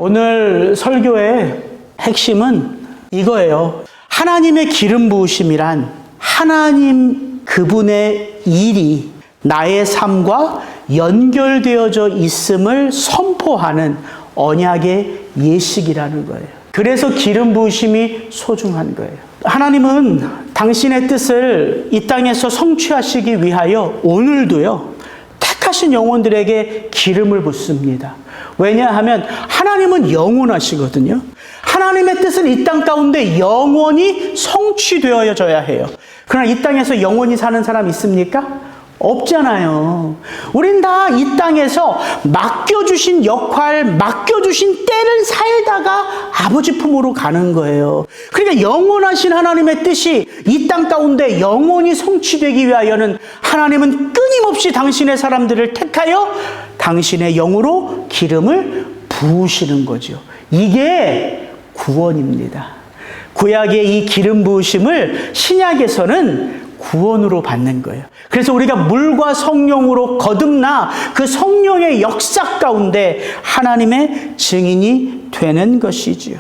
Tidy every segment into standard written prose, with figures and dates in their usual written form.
오늘 설교의 핵심은 이거예요. 하나님의 기름 부으심이란 하나님 그분의 일이 나의 삶과 연결되어져 있음을 선포하는 언약의 예식이라는 거예요. 그래서 기름 부으심이 소중한 거예요. 하나님은 당신의 뜻을 이 땅에서 성취하시기 위하여 오늘도요, 택하신 영혼들에게 기름을 붓습니다. 왜냐하면 하나님은 영원하시거든요. 하나님의 뜻은 이 땅 가운데 영원히 성취되어져야 해요. 그러나 이 땅에서 영원히 사는 사람 있습니까? 없잖아요. 우린 다 이 땅에서 맡겨주신 역할, 맡겨주신 때를 살다가 아버지 품으로 가는 거예요. 그러니까 영원하신 하나님의 뜻이 이 땅 가운데 영원히 성취되기 위하여는 하나님은 끊임없이 당신의 사람들을 택하여 당신의 영으로 기름을 부으시는 거죠. 이게 구원입니다. 구약의 이 기름 부으심을 신약에서는 구원으로 받는 거예요. 그래서 우리가 물과 성령으로 거듭나 그 성령의 역사 가운데 하나님의 증인이 되는 것이지요.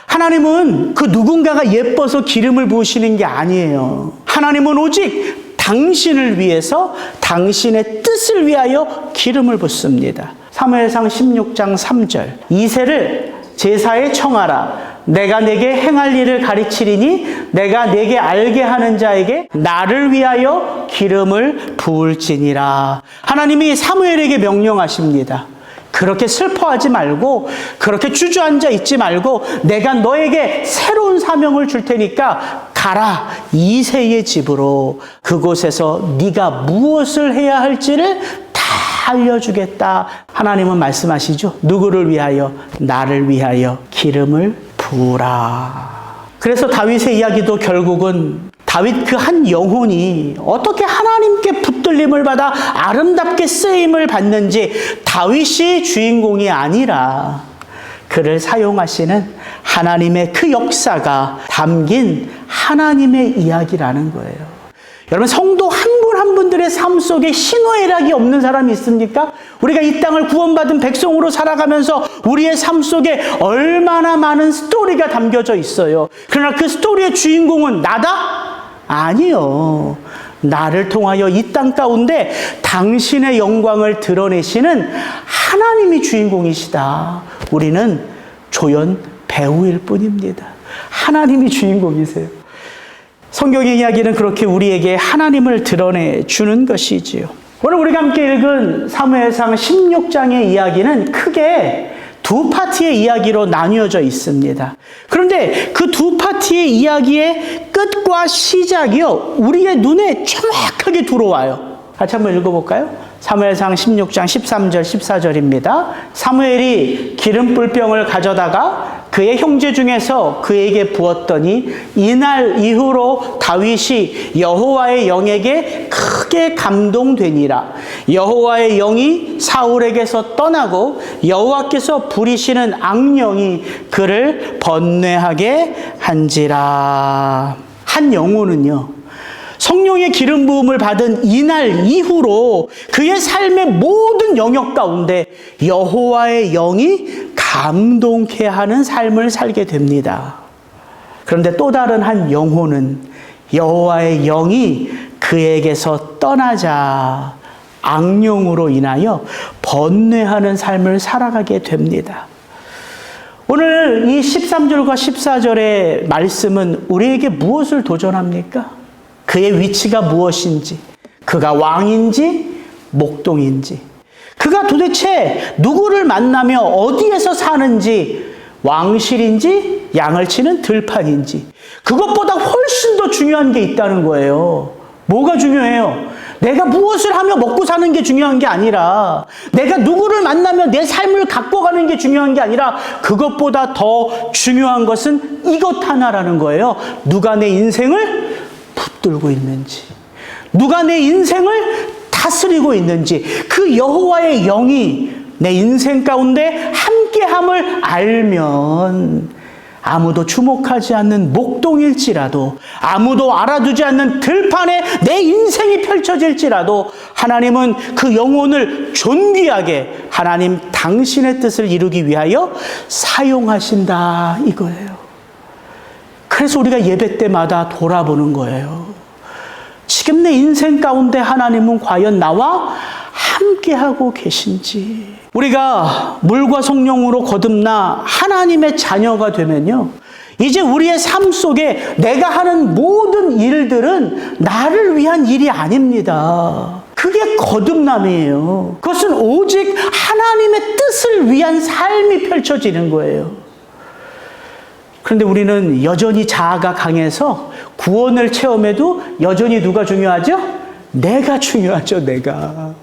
하나님은 그 누군가가 예뻐서 기름을 부으시는 게 아니에요. 하나님은 오직 당신을 위해서 당신의 뜻을 위하여 기름을 붓습니다. 사무엘상 16장 3절 이새를 제사에 청하라. 내가 내게 행할 일을 가르치리니 내가 내게 알게 하는 자에게 나를 위하여 기름을 부을지니라. 하나님이 사무엘에게 명령하십니다. 그렇게 슬퍼하지 말고 그렇게 주저앉아 있지 말고 내가 너에게 새로운 사명을 줄 테니까 가라. 이새의 집으로 그곳에서 네가 무엇을 해야 할지를 다 알려주겠다. 하나님은 말씀하시죠. 누구를 위하여? 나를 위하여 기름을 부으라. 그래서 다윗의 이야기도 결국은 다윗 그 한 영혼이 어떻게 하나님께 붙들림을 받아 아름답게 쓰임을 받는지 다윗이 주인공이 아니라 그를 사용하시는 하나님의 그 역사가 담긴 하나님의 이야기라는 거예요. 여러분, 성도 한 분 한 분들의 삶 속에 희노애락이 없는 사람이 있습니까? 우리가 이 땅을 구원받은 백성으로 살아가면서 우리의 삶 속에 얼마나 많은 스토리가 담겨져 있어요. 그러나 그 스토리의 주인공은 나다? 아니요. 나를 통하여 이 땅 가운데 당신의 영광을 드러내시는 하나님이 주인공이시다. 우리는 조연 배우일 뿐입니다. 하나님이 주인공이세요. 성경의 이야기는 그렇게 우리에게 하나님을 드러내주는 것이지요. 오늘 우리가 함께 읽은 사무엘상 16장의 이야기는 크게 두 파트의 이야기로 나뉘어져 있습니다. 그런데 그 두 파트의 이야기의 끝과 시작이요, 우리의 눈에 정확하게 들어와요. 같이 한번 읽어볼까요? 사무엘상 16장 13절 14절입니다. 사무엘이 기름불병을 가져다가 그의 형제 중에서 그에게 부었더니 이날 이후로 다윗이 여호와의 영에게 크게 감동되니라. 여호와의 영이 사울에게서 떠나고 여호와께서 부리시는 악령이 그를 번뇌하게 한지라. 한 영혼은요, 성령의 기름 부음을 받은 이날 이후로 그의 삶의 모든 영역 가운데 여호와의 영이 감동케 하는 삶을 살게 됩니다. 그런데 또 다른 한 영혼은 여호와의 영이 그에게서 떠나자 악령으로 인하여 번뇌하는 삶을 살아가게 됩니다. 오늘 이 13절과 14절의 말씀은 우리에게 무엇을 도전합니까? 그의 위치가 무엇인지, 그가 왕인지 목동인지, 그가 도대체 누구를 만나며 어디에서 사는지, 왕실인지 양을 치는 들판인지, 그것보다 훨씬 더 중요한 게 있다는 거예요. 뭐가 중요해요? 내가 무엇을 하며 먹고 사는 게 중요한 게 아니라, 내가 누구를 만나며 내 삶을 갖고 가는 게 중요한 게 아니라, 그것보다 더 중요한 것은 이것 하나라는 거예요. 누가 내 인생을 붙들고 있는지, 누가 내 인생을 다스리고 있는지, 그 여호와의 영이 내 인생 가운데 함께함을 알면 아무도 주목하지 않는 목동일지라도, 아무도 알아두지 않는 들판에 내 인생이 펼쳐질지라도 하나님은 그 영혼을 존귀하게 하나님 당신의 뜻을 이루기 위하여 사용하신다 이거예요. 그래서 우리가 예배 때마다 돌아보는 거예요. 지금 내 인생 가운데 하나님은 과연 나와 함께하고 계신지. 우리가 물과 성령으로 거듭나 하나님의 자녀가 되면요, 이제 우리의 삶 속에 내가 하는 모든 일들은 나를 위한 일이 아닙니다. 그게 거듭남이에요. 그것은 오직 하나님의 뜻을 위한 삶이 펼쳐지는 거예요. 그런데 우리는 여전히 자아가 강해서 구원을 체험해도 여전히 누가 중요하죠? 내가 중요하죠, 내가.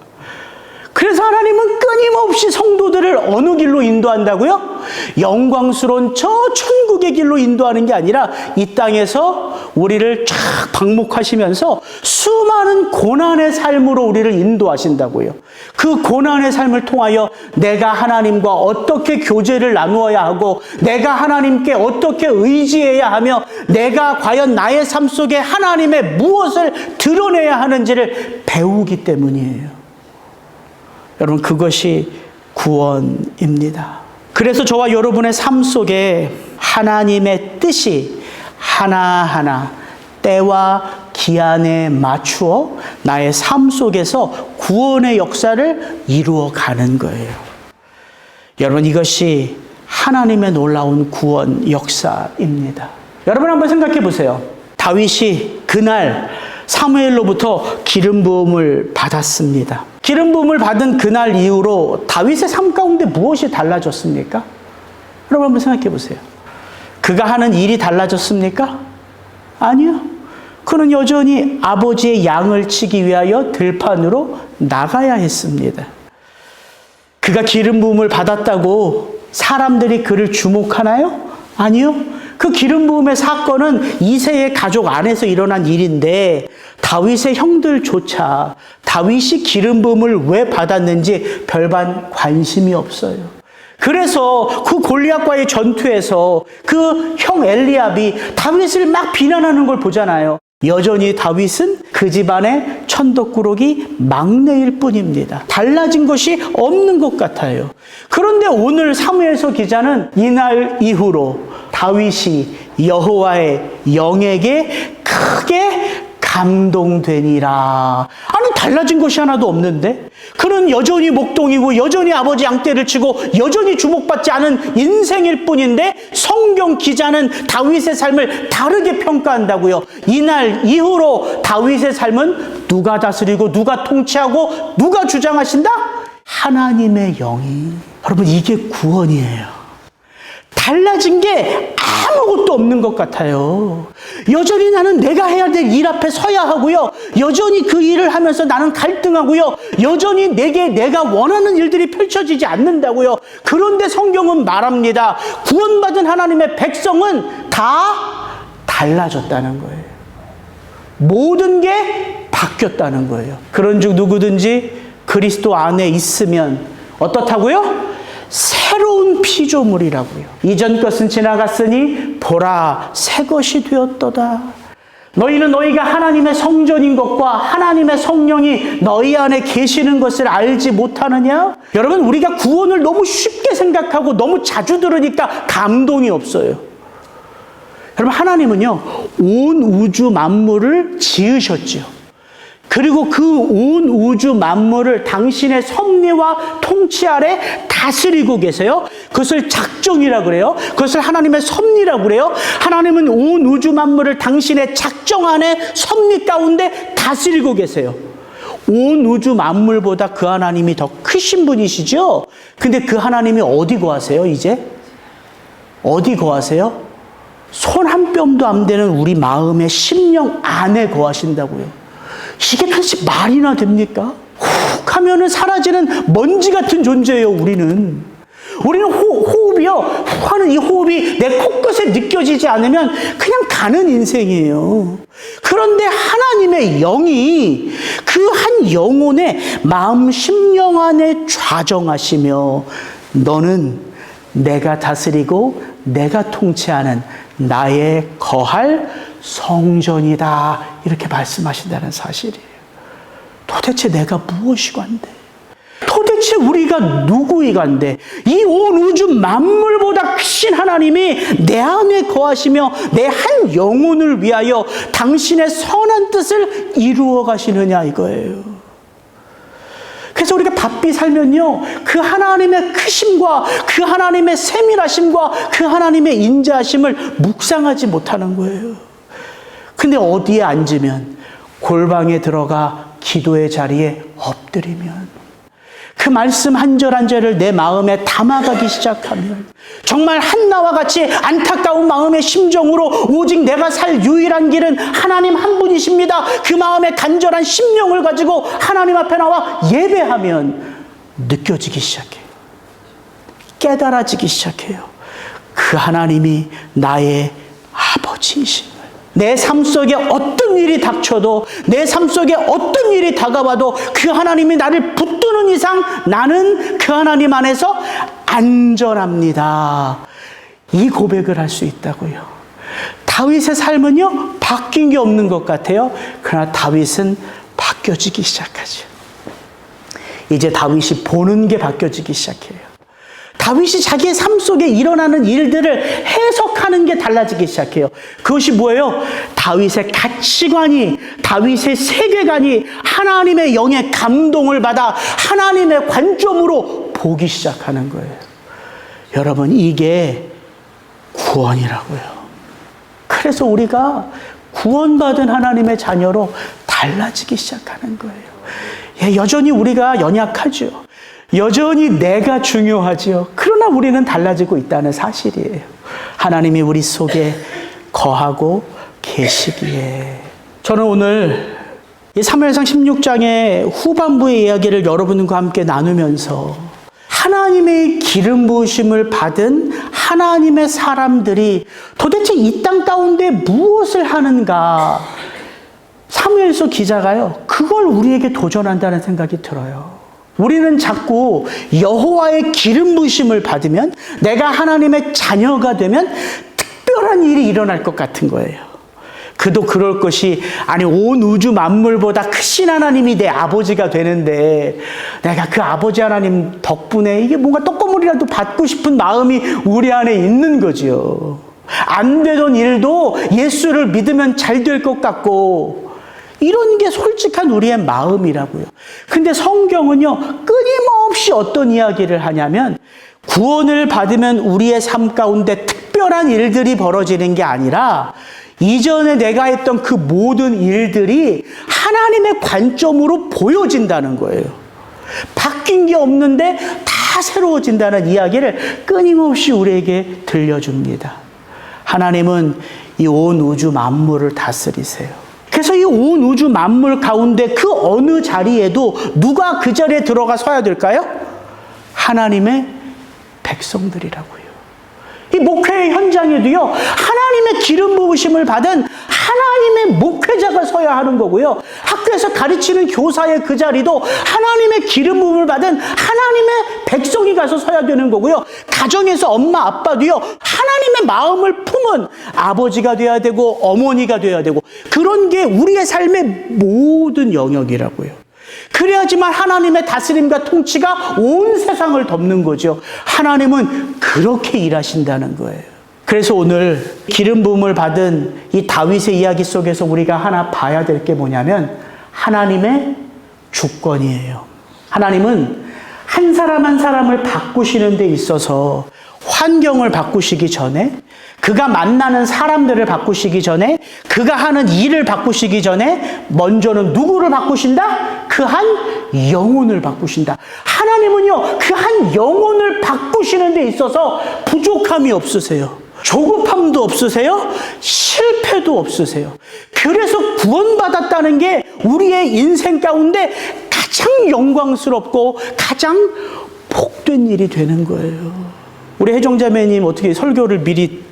그래서 하나님은 끊임없이 성도들을 어느 길로 인도한다고요? 영광스러운 저 천국의 길로 인도하는 게 아니라 이 땅에서 우리를 쫙 방목하시면서 수많은 고난의 삶으로 우리를 인도하신다고요. 그 고난의 삶을 통하여 내가 하나님과 어떻게 교제를 나누어야 하고, 내가 하나님께 어떻게 의지해야 하며, 내가 과연 나의 삶 속에 하나님의 무엇을 드러내야 하는지를 배우기 때문이에요. 여러분, 그것이 구원입니다. 그래서 저와 여러분의 삶 속에 하나님의 뜻이 하나하나 때와 기한에 맞추어 나의 삶 속에서 구원의 역사를 이루어가는 거예요. 여러분, 이것이 하나님의 놀라운 구원 역사입니다. 여러분, 한번 생각해 보세요. 다윗이 그날 사무엘로부터 기름 부음을 받았습니다. 기름 부음을 받은 그날 이후로 다윗의 삶 가운데 무엇이 달라졌습니까? 여러분, 한번 생각해 보세요. 그가 하는 일이 달라졌습니까? 아니요. 그는 여전히 아버지의 양을 치기 위하여 들판으로 나가야 했습니다. 그가 기름 부음을 받았다고 사람들이 그를 주목하나요? 아니요. 그 기름 부음의 사건은 이새의 가족 안에서 일어난 일인데 다윗의 형들조차 다윗이 기름 부음을 왜 받았는지 별반 관심이 없어요. 그래서 그 골리앗과의 전투에서 그 형 엘리압이 다윗을 막 비난하는 걸 보잖아요. 여전히 다윗은 그 집안의 천덕꾸러기 막내일 뿐입니다. 달라진 것이 없는 것 같아요. 그런데 오늘 사무엘서 기자는 이날 이후로 다윗이 여호와의 영에게 크게 감동되니라. 아니, 달라진 것이 하나도 없는데? 그는 여전히 목동이고 여전히 아버지 양떼를 치고 여전히 주목받지 않은 인생일 뿐인데 성경 기자는 다윗의 삶을 다르게 평가한다고요. 이날 이후로 다윗의 삶은 누가 다스리고 누가 통치하고 누가 주장하신다? 하나님의 영이. 여러분, 이게 구원이에요. 달라진 게 아무것도 없는 것 같아요. 여전히 나는 내가 해야 될 일 앞에 서야 하고요. 여전히 그 일을 하면서 나는 갈등하고요. 여전히 내게 내가 원하는 일들이 펼쳐지지 않는다고요. 그런데 성경은 말합니다. 구원받은 하나님의 백성은 다 달라졌다는 거예요. 모든 게 바뀌었다는 거예요. 그런즉 누구든지 그리스도 안에 있으면 어떻다고요? 새로운 피조물이라고요. 이전 것은 지나갔으니 보라, 새 것이 되었도다. 너희는 너희가 하나님의 성전인 것과 하나님의 성령이 너희 안에 계시는 것을 알지 못하느냐? 여러분, 우리가 구원을 너무 쉽게 생각하고 너무 자주 들으니까 감동이 없어요. 여러분, 하나님은요, 온 우주 만물을 지으셨죠. 그리고 그 온 우주 만물을 당신의 섭리와 통치 아래 다스리고 계세요. 그것을 작정이라고 그래요. 그것을 하나님의 섭리라고 그래요. 하나님은 온 우주 만물을 당신의 작정 안에 섭리 가운데 다스리고 계세요. 온 우주 만물보다 그 하나님이 더 크신 분이시죠. 근데 그 하나님이 어디 거하세요, 이제? 어디 거하세요? 손 한 뼘도 안 되는 우리 마음의 심령 안에 거하신다고요. 이게 도대체 말이나 됩니까? 훅 하면은 사라지는 먼지 같은 존재예요, 우리는. 우리는 호흡이요. 훅 하는 이 호흡이 내 코끝에 느껴지지 않으면 그냥 가는 인생이에요. 그런데 하나님의 영이 그 한 영혼의 마음 심령 안에 좌정하시며 너는 내가 다스리고 내가 통치하는 나의 거할 성전이다. 이렇게 말씀하신다는 사실이에요. 도대체 내가 무엇이간데? 도대체 우리가 누구이간데? 이 온 우주 만물보다 크신 하나님이 내 안에 거하시며 내 한 영혼을 위하여 당신의 선한 뜻을 이루어 가시느냐 이거예요. 그래서 우리가 바삐 살면요, 그 하나님의 크심과 그 하나님의 세밀하심과 그 하나님의 인자하심을 묵상하지 못하는 거예요. 근데 어디에 앉으면, 골방에 들어가 기도의 자리에 엎드리면, 그 말씀 한 절 한 절을 내 마음에 담아가기 시작하면 정말 한나와 같이 안타까운 마음의 심정으로 오직 내가 살 유일한 길은 하나님 한 분이십니다. 그 마음에 간절한 심령을 가지고 하나님 앞에 나와 예배하면 느껴지기 시작해요. 깨달아지기 시작해요. 그 하나님이 나의 아버지이심을. 내 삶 속에 어떤 일이 닥쳐도, 내 삶 속에 어떤 일이 다가와도 그 하나님이 나를 붙드는 이상 나는 그 하나님 안에서 안전합니다. 이 고백을 할 수 있다고요. 다윗의 삶은요, 바뀐 게 없는 것 같아요. 그러나 다윗은 바뀌어지기 시작하죠. 이제 다윗이 보는 게 바뀌어지기 시작해요. 다윗이 자기의 삶 속에 일어나는 일들을 해석하는 게 달라지기 시작해요. 그것이 뭐예요? 다윗의 가치관이, 다윗의 세계관이 하나님의 영의 감동을 받아 하나님의 관점으로 보기 시작하는 거예요. 여러분, 이게 구원이라고요. 그래서 우리가 구원받은 하나님의 자녀로 달라지기 시작하는 거예요. 여전히 우리가 연약하죠. 여전히 내가 중요하지요. 그러나 우리는 달라지고 있다는 사실이에요. 하나님이 우리 속에 거하고 계시기에. 저는 오늘 이 사무엘상 16장의 후반부의 이야기를 여러분과 함께 나누면서 하나님의 기름 부으심을 받은 하나님의 사람들이 도대체 이 땅 가운데 무엇을 하는가, 사무엘서 기자가요, 그걸 우리에게 도전한다는 생각이 들어요. 우리는 자꾸 여호와의 기름 부으심을 받으면, 내가 하나님의 자녀가 되면 특별한 일이 일어날 것 같은 거예요. 그도 그럴 것이, 아니 온 우주 만물보다 크신 하나님이 내 아버지가 되는데 내가 그 아버지 하나님 덕분에 이게 뭔가 떡고물이라도 받고 싶은 마음이 우리 안에 있는 거지요. 안 되던 일도 예수를 믿으면 잘 될 것 같고, 이런 게 솔직한 우리의 마음이라고요. 근데 성경은요, 끊임없이 어떤 이야기를 하냐면, 구원을 받으면 우리의 삶 가운데 특별한 일들이 벌어지는 게 아니라 이전에 내가 했던 그 모든 일들이 하나님의 관점으로 보여진다는 거예요. 바뀐 게 없는데 다 새로워진다는 이야기를 끊임없이 우리에게 들려줍니다. 하나님은 이 온 우주 만물을 다스리세요. 그래서 이 온 우주 만물 가운데 그 어느 자리에도 누가 그 자리에 들어가 서야 될까요? 하나님의 백성들이라고요. 이 목회의 현장에도요, 하나님의 기름 부으심을 받은 하나님의 목회자가 서야 하는 거고요. 학교에서 가르치는 교사의 그 자리도 하나님의 기름 부음을 받은 하나님의 백성이 가서 서야 되는 거고요. 가정에서 엄마 아빠도요, 하나님의 마음을 품은 아버지가 돼야 되고 어머니가 돼야 되고, 그런 게 우리의 삶의 모든 영역이라고요. 그래야지만 하나님의 다스림과 통치가 온 세상을 덮는 거죠. 하나님은 그렇게 일하신다는 거예요. 그래서 오늘 기름 부음을 받은 이 다윗의 이야기 속에서 우리가 하나 봐야 될 게 뭐냐면, 하나님의 주권이에요. 하나님은 한 사람 한 사람을 바꾸시는 데 있어서 환경을 바꾸시기 전에, 그가 만나는 사람들을 바꾸시기 전에, 그가 하는 일을 바꾸시기 전에 먼저는 누구를 바꾸신다? 그 한 영혼을 바꾸신다. 하나님은요, 그 한 영혼을 바꾸시는 데 있어서 부족함이 없으세요. 조급함도 없으세요. 실패도 없으세요. 그래서 구원받았다는 게 우리의 인생 가운데 가장 영광스럽고 가장 복된 일이 되는 거예요. 우리 혜정자매님 어떻게 설교를 미리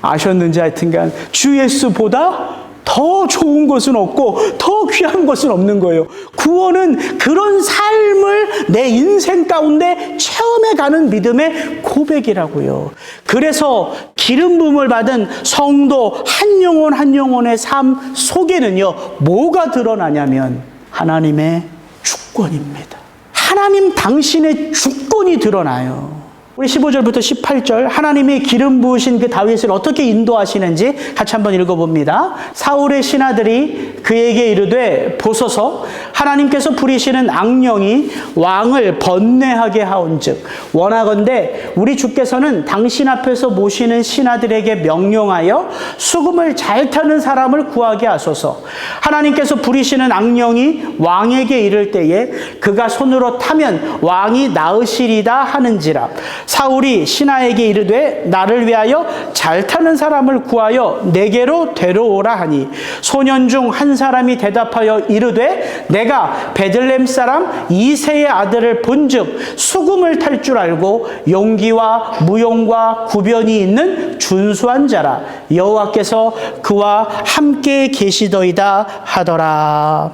아셨는지 하여튼간 주 예수보다 더 좋은 것은 없고 더 귀한 것은 없는 거예요. 구원은 그런 삶을 내 인생 가운데 체험해가는 믿음의 고백이라고요. 그래서 기름 부음을 받은 성도 한 영혼 한 영혼의 삶 속에는요, 뭐가 드러나냐면 하나님의 주권입니다. 하나님 당신의 주권이 드러나요. 우리 15절부터 18절 하나님이 기름 부으신 그 다윗을 어떻게 인도하시는지 같이 한번 읽어봅니다. 사울의 신하들이 그에게 이르되 보소서 하나님께서 부리시는 악령이 왕을 번뇌하게 하온즉 원하건대 우리 주께서는 당신 앞에서 모시는 신하들에게 명령하여 수금을 잘 타는 사람을 구하게 하소서. 하나님께서 부리시는 악령이 왕에게 이를 때에 그가 손으로 타면 왕이 나으시리다 하는지라. 사울이 신하에게 이르되 나를 위하여 잘 타는 사람을 구하여 내게로 데려오라 하니 소년 중 한 사람이 대답하여 이르되 내가 베들레헴 사람 이새의 아들을 본즉 수금을 탈 줄 알고 용기와 무용과 구변이 있는 준수한 자라. 여호와께서 그와 함께 계시더이다 하더라.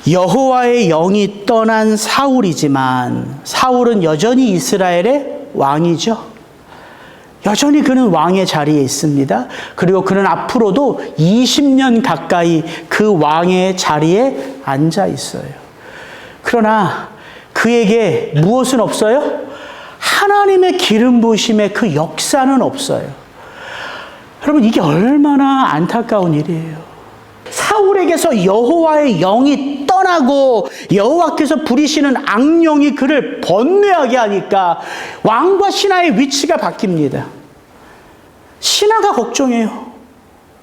여호와의 영이 떠난 사울이지만 사울은 여전히 이스라엘의 왕이죠. 여전히 그는 왕의 자리에 있습니다. 그리고 그는 앞으로도 20년 가까이 그 왕의 자리에 앉아 있어요. 그러나 그에게 무엇은 없어요? 하나님의 기름 부으심의 그 역사는 없어요. 여러분, 이게 얼마나 안타까운 일이에요. 사울에게서 여호와의 영이 떠나고 여호와께서 부리시는 악령이 그를 번뇌하게 하니까 왕과 신하의 위치가 바뀝니다. 신하가 걱정해요.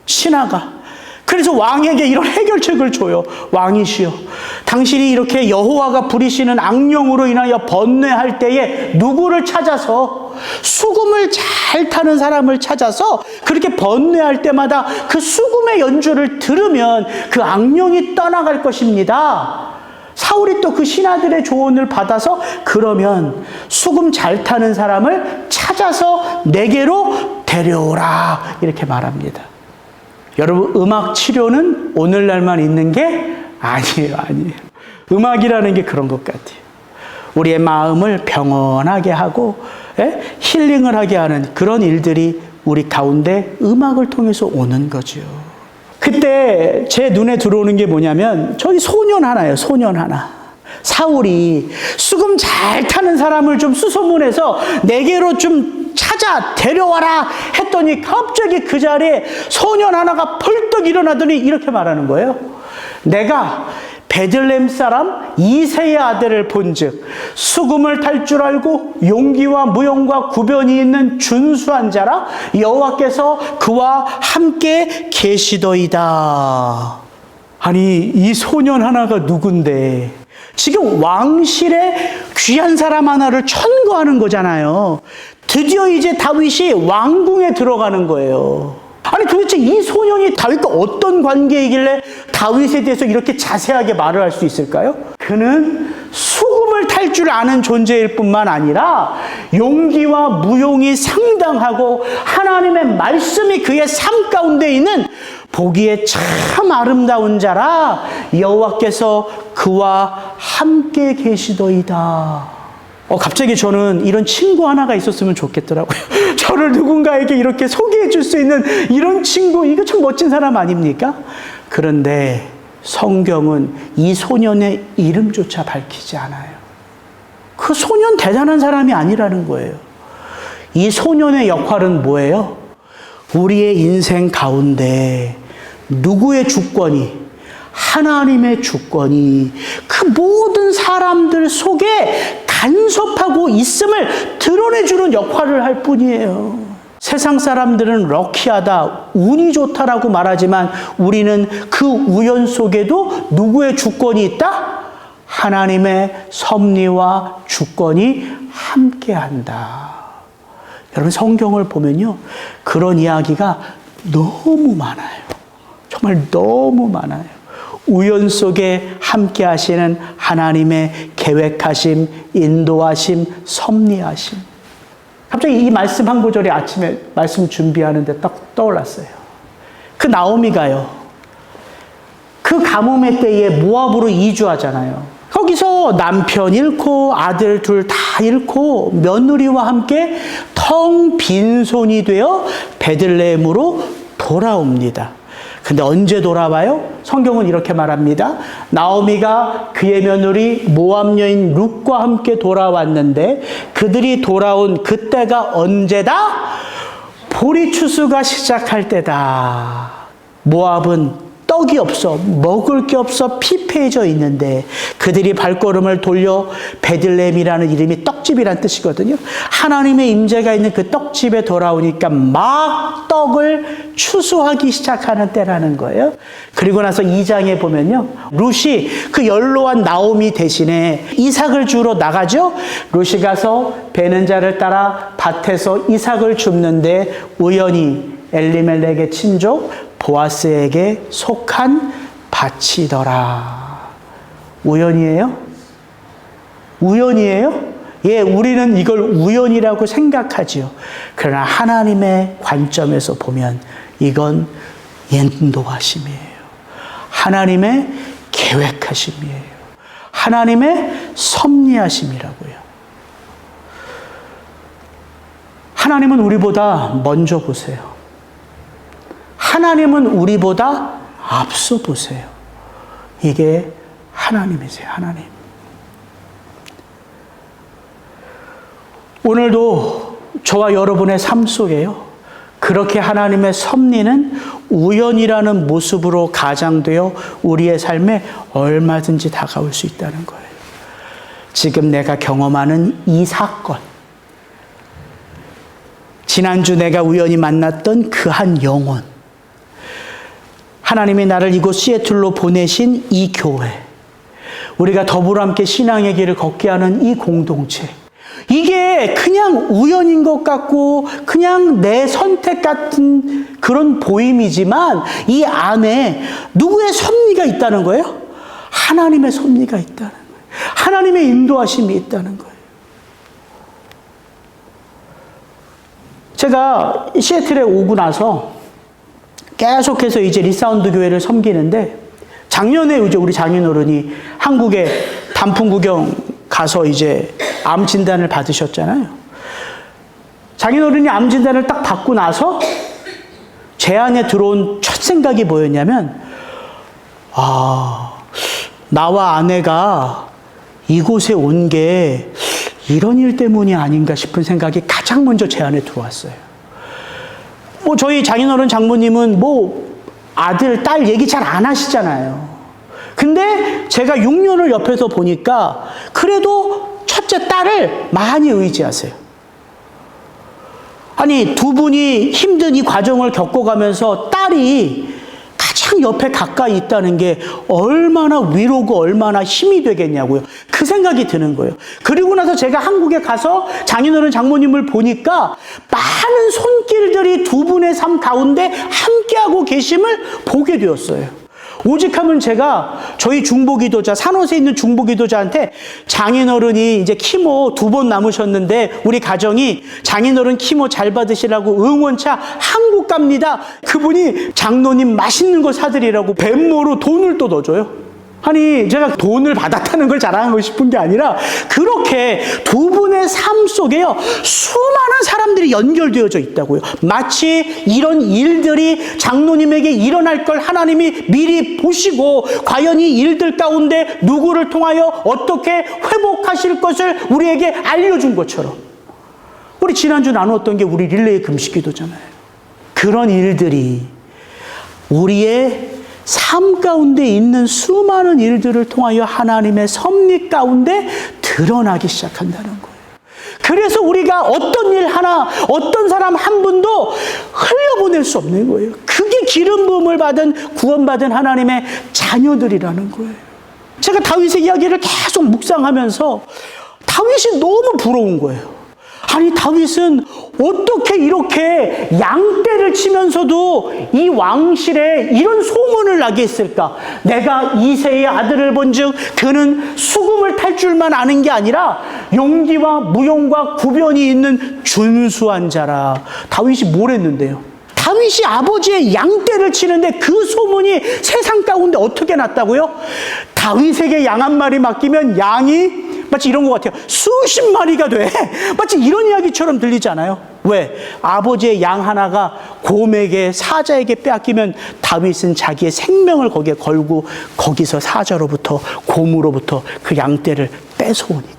신하가. 그래서 왕에게 이런 해결책을 줘요. 왕이시여, 당신이 이렇게 여호와가 부리시는 악령으로 인하여 번뇌할 때에 누구를 찾아서 수금을 잘 타는 사람을 찾아서 그렇게 번뇌할 때마다 그 수금의 연주를 들으면 그 악령이 떠나갈 것입니다. 사울이 또 그 신하들의 조언을 받아서 그러면 수금 잘 타는 사람을 찾아서 내게로 데려오라 이렇게 말합니다. 여러분, 음악 치료는 오늘날만 있는 게 아니에요. 음악이라는 게 그런 것 같아요. 우리의 마음을 평온하게 하고 힐링을 하게 하는 그런 일들이 우리 가운데 음악을 통해서 오는 거죠. 그때 제 눈에 들어오는 게 뭐냐면 저기 소년 하나예요. 소년 하나. 사울이 수금 잘 타는 사람을 좀 수소문해서 내게로 좀 찾아 데려와라 했더니 갑자기 그 자리에 소년 하나가 벌떡 일어나더니 이렇게 말하는 거예요. 내가 베들레헴 사람 이새의 아들을 본즉 수금을 탈 줄 알고 용기와 무용과 구변이 있는 준수한 자라. 여호와께서 그와 함께 계시더이다. 아니, 이 소년 하나가 누군데 지금 왕실에 귀한 사람 하나를 천거하는 거잖아요. 드디어 이제 다윗이 왕궁에 들어가는 거예요. 아니, 도대체 이 소년이 다윗과 어떤 관계이길래 다윗에 대해서 이렇게 자세하게 말을 할 수 있을까요? 그는 수금을 탈 줄 아는 존재일 뿐만 아니라 용기와 무용이 상당하고 하나님의 말씀이 그의 삶 가운데 있는 보기에 참 아름다운 자라. 여호와께서 그와 함께 계시더이다. 갑자기 저는 이런 친구 하나가 있었으면 좋겠더라고요. 저를 누군가에게 이렇게 소개해 줄 수 있는 이런 친구, 이거 참 멋진 사람 아닙니까? 그런데 성경은 이 소년의 이름조차 밝히지 않아요. 그 소년 대단한 사람이 아니라는 거예요. 이 소년의 역할은 뭐예요? 우리의 인생 가운데 누구의 주권이, 하나님의 주권이 그 모든 사람들 속에 간섭하고 있음을 드러내주는 역할을 할 뿐이에요. 세상 사람들은 럭키하다, 운이 좋다라고 말하지만 우리는 그 우연 속에도 누구의 주권이 있다? 하나님의 섭리와 주권이 함께한다. 여러분, 성경을 보면요, 그런 이야기가 너무 많아요. 정말 너무 많아요. 우연 속에 함께 하시는 하나님의 계획하심, 인도하심, 섭리하심. 갑자기 이 말씀 한 구절이 아침에 말씀 준비하는데 딱 떠올랐어요. 그 나오미가요, 그 가뭄의 때에 모압으로 이주하잖아요. 거기서 남편 잃고 아들 둘 다 잃고 며느리와 함께 텅 빈손이 되어 베들레헴으로 돌아옵니다. 근데 언제 돌아와요? 성경은 이렇게 말합니다. 나오미가 그의 며느리 모압 여인 룻과 함께 돌아왔는데 그들이 돌아온 그때가 언제다? 보리 추수가 시작할 때다. 모압은 떡이 없어, 먹을 게 없어 피폐해져 있는데 그들이 발걸음을 돌려 베들레헴이라는 이름이 떡집이란 뜻이거든요. 하나님의 임재가 있는 그 떡집에 돌아오니까 막 떡을 추수하기 시작하는 때라는 거예요. 그리고 나서 2장에 보면요, 룻이 그 연로한 나오미 대신에 이삭을 주러 나가죠. 룻이 가서 베는 자를 따라 밭에서 이삭을 줍는데 우연히 엘리멜렉의 친족 보아스에게 속한 밭이더라. 우연이에요? 우연이에요? 예, 우리는 이걸 우연이라고 생각하지요. 그러나 하나님의 관점에서 보면 이건 인도하심이에요. 하나님의 계획하심이에요. 하나님의 섭리하심이라고요. 하나님은 우리보다 먼저 보세요. 하나님은 우리보다 앞서 보세요. 이게 하나님이세요, 하나님. 오늘도 저와 여러분의 삶 속에요, 그렇게 하나님의 섭리는 우연이라는 모습으로 가장되어 우리의 삶에 얼마든지 다가올 수 있다는 거예요. 지금 내가 경험하는 이 사건, 지난주 내가 우연히 만났던 그 한 영혼, 하나님이 나를 이곳 시애틀로 보내신 이 교회, 우리가 더불어 함께 신앙의 길을 걷게 하는 이 공동체, 이게 그냥 우연인 것 같고 그냥 내 선택 같은 그런 보임이지만 이 안에 누구의 섭리가 있다는 거예요? 하나님의 섭리가 있다는 거예요. 하나님의 인도하심이 있다는 거예요. 제가 시애틀에 오고 나서 계속해서 이제 리사운드 교회를 섬기는데, 작년에 이제 우리 장인어른이 한국에 단풍 구경 가서 이제 암 진단을 받으셨잖아요. 장인어른이 암 진단을 딱 받고 나서 제 안에 들어온 첫 생각이 뭐였냐면, 나와 아내가 이곳에 온 게 이런 일 때문이 아닌가 싶은 생각이 가장 먼저 제 안에 들어왔어요. 저희 장인어른 장모님은 아들, 딸 얘기 잘 안 하시잖아요. 근데 제가 6년을 옆에서 보니까 그래도 첫째 딸을 많이 의지하세요. 아니, 두 분이 힘든 이 과정을 겪어가면서 딸이 가장 옆에 가까이 있다는 게 얼마나 위로고 얼마나 힘이 되겠냐고요. 그 생각이 드는 거예요. 그리고 나서 제가 한국에 가서 장인어른 장모님을 보니까 많은 손길들이 두 분의 삶 가운데 함께하고 계심을 보게 되었어요. 오직하면 제가 저희 중보기도자, 산호세에 있는 중보기도자한테 장인어른이 이제 키모 2번 남으셨는데 우리 가정이 장인어른 키모 잘 받으시라고 응원차 한국 갑니다. 그분이 장로님 맛있는 거 사드리라고 뱀모로 돈을 또 넣어줘요. 아니, 제가 돈을 받았다는 걸 자랑하고 싶은 게 아니라 그렇게 두 분의 삶 속에요, 수많은 사람들이 연결되어져 있다고요. 마치 이런 일들이 장로님에게 일어날 걸 하나님이 미리 보시고 과연 이 일들 가운데 누구를 통하여 어떻게 회복하실 것을 우리에게 알려준 것처럼, 우리 지난주 나누었던 게 우리 릴레이 금식기도잖아요. 그런 일들이 우리의 삶 가운데 있는 수많은 일들을 통하여 하나님의 섭리 가운데 드러나기 시작한다는 거예요. 그래서 우리가 어떤 일 하나, 어떤 사람 한 분도 흘려보낼 수 없는 거예요. 그게 기름 부음을 받은, 구원받은 하나님의 자녀들이라는 거예요. 제가 다윗의 이야기를 계속 묵상하면서 다윗이 너무 부러운 거예요. 아니, 다윗은 어떻게 이렇게 양떼를 치면서도 이 왕실에 이런 소문을 나게 했을까? 내가 이새의 아들을 본즉 그는 수금을 탈 줄만 아는 게 아니라 용기와 무용과 구변이 있는 준수한 자라. 다윗이 뭘 했는데요? 다윗이 아버지의 양떼를 치는데 그 소문이 세상 가운데 어떻게 났다고요? 다윗에게 양 한 마리 맡기면 양이 마치 이런 것 같아요. 수십 마리가 돼. 마치 이런 이야기처럼 들리지 않아요? 왜? 아버지의 양 하나가 곰에게, 사자에게 빼앗기면 다윗은 자기의 생명을 거기에 걸고 거기서 사자로부터, 곰으로부터 그 양떼를 뺏어오니까.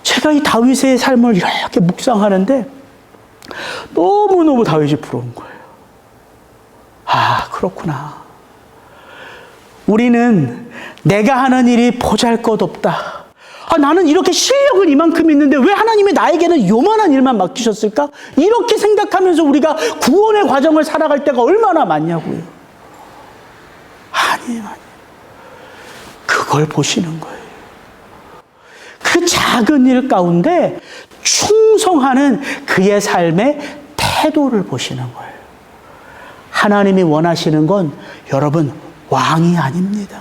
제가 이 다윗의 삶을 이렇게 묵상하는데 너무너무 다윗이 부러운 거예요. 아, 그렇구나. 우리는 내가 하는 일이 보잘것없다. 아, 나는 이렇게 실력은 이만큼 있는데 왜 하나님이 나에게는 요만한 일만 맡기셨을까? 이렇게 생각하면서 우리가 구원의 과정을 살아갈 때가 얼마나 많냐고요. 아니에요. 그걸 보시는 거예요. 그 작은 일 가운데 충성하는 그의 삶의 태도를 보시는 거예요. 하나님이 원하시는 건 여러분 왕이 아닙니다.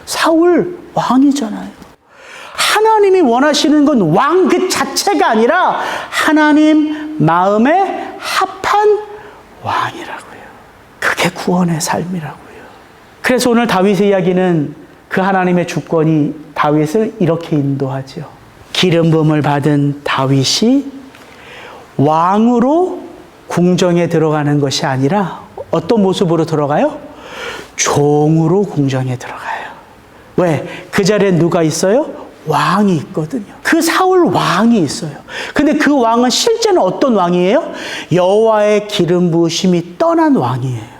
사울 왕이잖아요. 하나님이 원하시는 건 왕 그 자체가 아니라 하나님 마음에 합한 왕이라고요. 그게 구원의 삶이라고요. 그래서 오늘 다윗의 이야기는 그 하나님의 주권이 다윗을 이렇게 인도하죠. 기름 부음을 받은 다윗이 왕으로 궁정에 들어가는 것이 아니라 어떤 모습으로 들어가요? 종으로 궁정에 들어가요. 왜? 그 자리에 누가 있어요? 왕이 있거든요. 그 사울 왕이 있어요. 근데 그 왕은 실제는 어떤 왕이에요? 여호와의 기름 부으심이 떠난 왕이에요.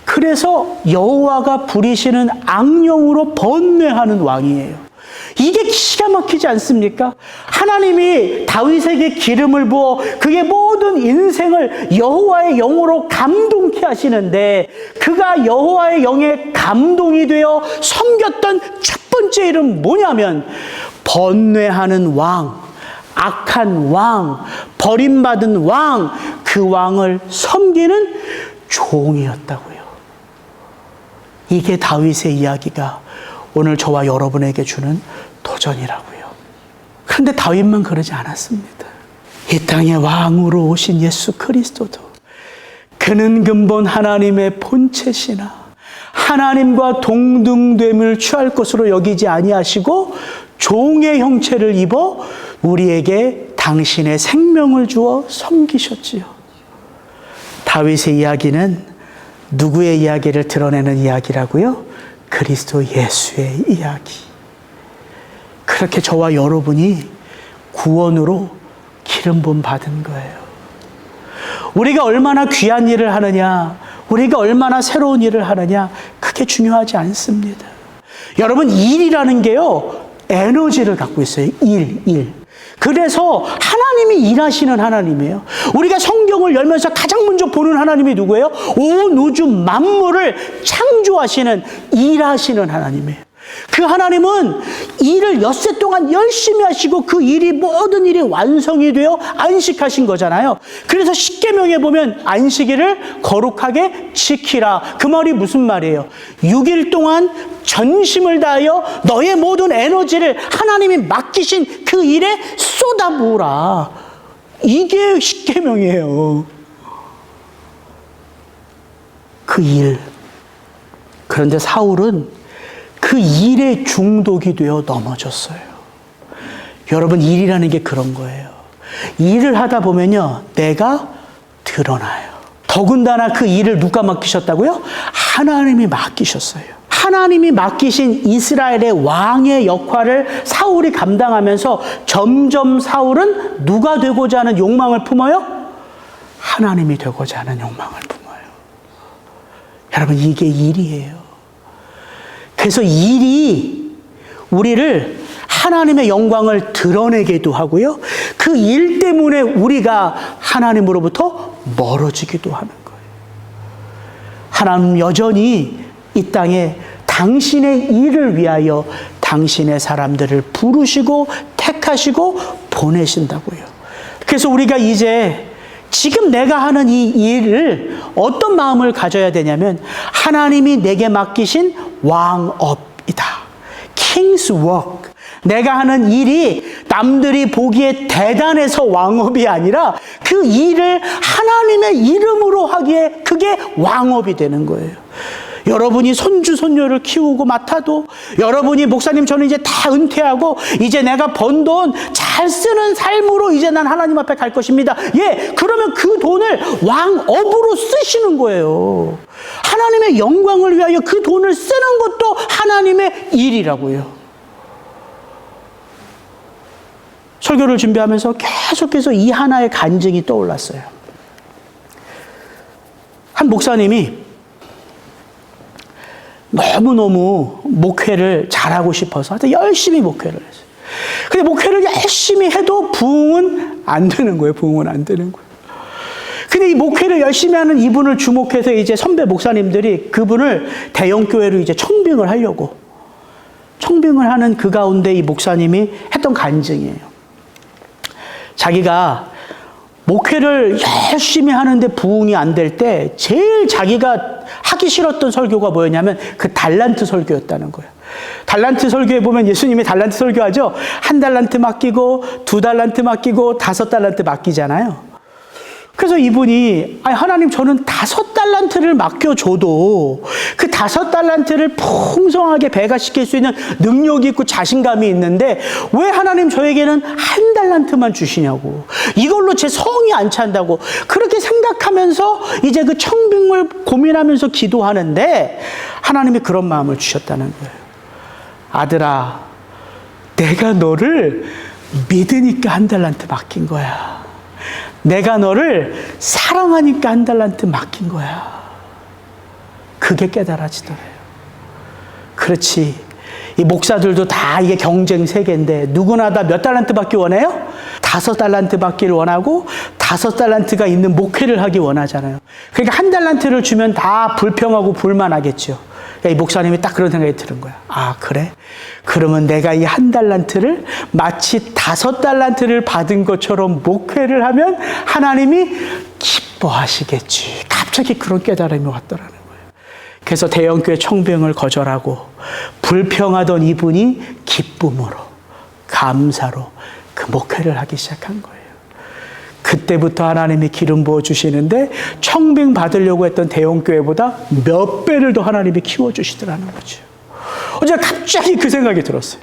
그래서 여호와가 부리시는 악령으로 번뇌하는 왕이에요. 이게 기가 막히지 않습니까? 하나님이 다윗에게 기름을 부어 그의 모든 인생을 여호와의 영으로 감동케 하시는데 그가 여호와의 영에 감동이 되어 섬겼던 첫 번째 일은 뭐냐면 번뇌하는 왕, 악한 왕, 버림받은 왕, 그 왕을 섬기는 종이었다고요. 이게 다윗의 이야기가 오늘 저와 여러분에게 주는 도전이라고요. 그런데 다윗만 그러지 않았습니다. 이 땅의 왕으로 오신 예수 그리스도도 그는 근본 하나님의 본체시나 하나님과 동등됨을 취할 것으로 여기지 아니하시고 종의 형체를 입어 우리에게 당신의 생명을 주어 섬기셨지요. 다윗의 이야기는 누구의 이야기를 드러내는 이야기라고요? 그리스도 예수의 이야기. 그렇게 저와 여러분이 구원으로 기름 부음 받은 거예요. 우리가 얼마나 귀한 일을 하느냐, 우리가 얼마나 새로운 일을 하느냐, 그게 중요하지 않습니다. 여러분, 일이라는 게요, 에너지를 갖고 있어요. 일. 그래서 하나님이 일하시는 하나님이에요. 우리가 성경을 열면서 가장 먼저 보는 하나님이 누구예요? 온 우주 만물을 창조하시는, 일하시는 하나님이에요. 그 하나님은 일을 엿새 동안 열심히 하시고 그 일이 모든 일이 완성이 되어 안식하신 거잖아요. 그래서 십계명에 보면 안식일을 거룩하게 지키라. 그 말이 무슨 말이에요? 6일 동안 전심을 다하여 너의 모든 에너지를 하나님이 맡기신 그 일에 쏟아부으라. 이게 십계명이에요. 그 일. 그런데 사울은 그 일에 중독이 되어 넘어졌어요. 여러분, 일이라는 게 그런 거예요. 일을 하다 보면요, 내가 드러나요. 더군다나 그 일을 누가 맡기셨다고요? 하나님이 맡기셨어요. 하나님이 맡기신 이스라엘의 왕의 역할을 사울이 감당하면서 점점 사울은 누가 되고자 하는 욕망을 품어요? 하나님이 되고자 하는 욕망을 품어요. 여러분, 이게 일이에요. 그래서 일이 우리를 하나님의 영광을 드러내기도 하고요. 그 일 때문에 우리가 하나님으로부터 멀어지기도 하는 거예요. 하나님 여전히 이 땅에 당신의 일을 위하여 당신의 사람들을 부르시고 택하시고 보내신다고요. 그래서 우리가 이제 지금 내가 하는 이 일을 어떤 마음을 가져야 되냐면 하나님이 내게 맡기신 왕업이다. King's work. 내가 하는 일이 남들이 보기에 대단해서 왕업이 아니라 그 일을 하나님의 이름으로 하기에 그게 왕업이 되는 거예요. 여러분이 손주, 손녀를 키우고 맡아도, 여러분이 목사님 저는 이제 다 은퇴하고 이제 내가 번 돈 잘 쓰는 삶으로 이제 난 하나님 앞에 갈 것입니다. 예, 그러면 그 돈을 왕업으로 쓰시는 거예요. 하나님의 영광을 위하여 그 돈을 쓰는 것도 하나님의 일이라고요. 설교를 준비하면서 계속해서 이 하나의 간증이 떠올랐어요. 한 목사님이 너무너무 목회를 잘하고 싶어서 하여튼 열심히 목회를 했어요. 근데 목회를 열심히 해도 부흥은 안 되는 거예요. 부흥은 안 되는 거예요. 근데 이 목회를 열심히 하는 이분을 주목해서 이제 선배 목사님들이 그분을 대형교회로 이제 청빙을 하려고 청빙을 하는 그 가운데 이 목사님이 했던 간증이에요. 자기가 목회를 열심히 하는데 부흥이 안 될 때 제일 자기가 하기 싫었던 설교가 뭐였냐면 그 달란트 설교였다는 거예요. 달란트 설교에 보면 예수님이 달란트 설교하죠. 1달란트 맡기고 2달란트 맡기고 5달란트 맡기잖아요. 그래서 이분이 하나님 저는 5달란트를 맡겨줘도 그 5달란트를 풍성하게 배가시킬 수 있는 능력이 있고 자신감이 있는데 왜 하나님 저에게는 1달란트만 주시냐고, 이걸로 제 성이 안 찬다고 그렇게 생각하면서 이제 그 청빙을 고민하면서 기도하는데 하나님이 그런 마음을 주셨다는 거예요. 아들아, 내가 너를 믿으니까 1달란트 맡긴 거야. 내가 너를 사랑하니까 1달란트 맡긴 거야. 그게 깨달아지더래요. 그렇지. 이 목사들도 다 이게 경쟁 세계인데 누구나 다 몇 달란트 받기 원해요? 5달란트 받기를 원하고 5달란트가 있는 목회를 하기 원하잖아요. 그러니까 1달란트를 주면 다 불평하고 불만하겠죠. 이 목사님이 딱 그런 생각이 드는 거야. 아, 그래? 그러면 내가 이 1달란트를 마치 5달란트를 받은 것처럼 목회를 하면 하나님이 기뻐하시겠지. 갑자기 그런 깨달음이 왔더라는 거예요. 그래서 대형교회 청빙을 거절하고 불평하던 이분이 기쁨으로, 감사로 그 목회를 하기 시작한 거예요. 그때부터 하나님이 기름 부어주시는데 청빙 받으려고 했던 대형교회보다 몇 배를 더 하나님이 키워주시더라는 거죠. 어제 갑자기 그 생각이 들었어요.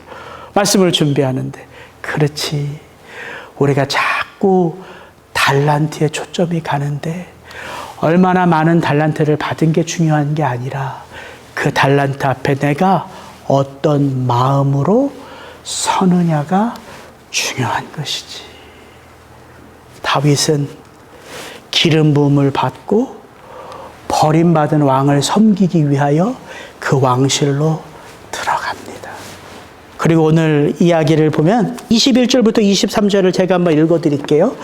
말씀을 준비하는데. 그렇지. 우리가 자꾸 달란트에 초점이 가는데 얼마나 많은 달란트를 받은 게 중요한 게 아니라 그 달란트 앞에 내가 어떤 마음으로 서느냐가 중요한 것이지. 다윗은 기름 부음을 받고 버림받은 왕을 섬기기 위하여 그 왕실로 들어갑니다. 그리고 오늘 이야기를 보면 21절부터 23절을 제가 한번 읽어드릴게요.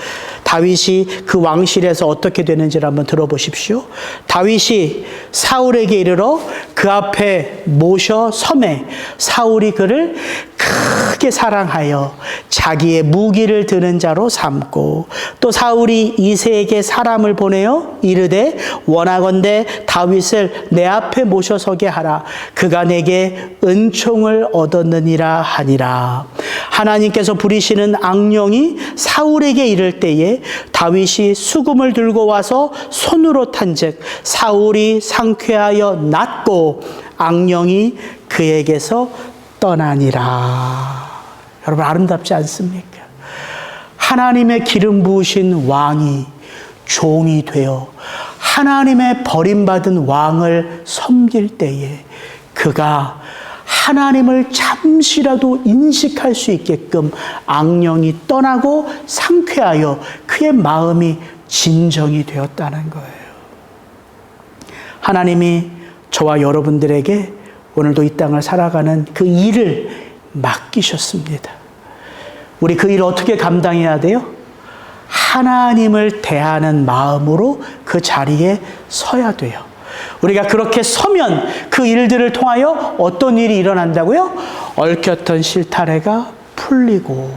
다윗이 그 왕실에서 어떻게 되는지를 한번 들어보십시오. 다윗이 사울에게 이르러 그 앞에 모셔 섬에 사울이 그를 크게 사랑하여 자기의 무기를 드는 자로 삼고 또 사울이 이새에게 사람을 보내어 이르되 원하건대 다윗을 내 앞에 모셔서게 하라. 그가 내게 은총을 얻었느니라 하니라. 하나님께서 부리시는 악령이 사울에게 이를 때에 다윗이 수금을 들고 와서 손으로 탄즉 사울이 상쾌하여 낫고 악령이 그에게서 떠나니라. 여러분 아름답지 않습니까? 하나님의 기름 부으신 왕이 종이 되어 하나님의 버림받은 왕을 섬길 때에 그가 하나님을 잠시라도 인식할 수 있게끔 악령이 떠나고 상쾌하여 그의 마음이 진정이 되었다는 거예요. 하나님이 저와 여러분들에게 오늘도 이 땅을 살아가는 그 일을 맡기셨습니다. 우리 그 일을 어떻게 감당해야 돼요? 하나님을 대하는 마음으로 그 자리에 서야 돼요. 우리가 그렇게 서면 그 일들을 통하여 어떤 일이 일어난다고요? 얽혔던 실타래가 풀리고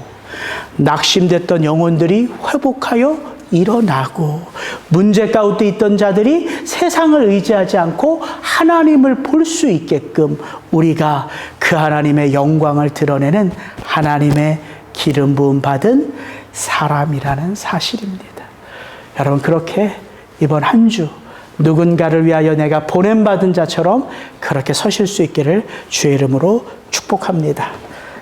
낙심됐던 영혼들이 회복하여 일어나고 문제 가운데 있던 자들이 세상을 의지하지 않고 하나님을 볼 수 있게끔 우리가 그 하나님의 영광을 드러내는 하나님의 기름 부음 받은 사람이라는 사실입니다. 여러분, 그렇게 이번 한 주 누군가를 위하여 내가 보냄받은 자처럼 그렇게 서실 수 있기를 주의 이름으로 축복합니다.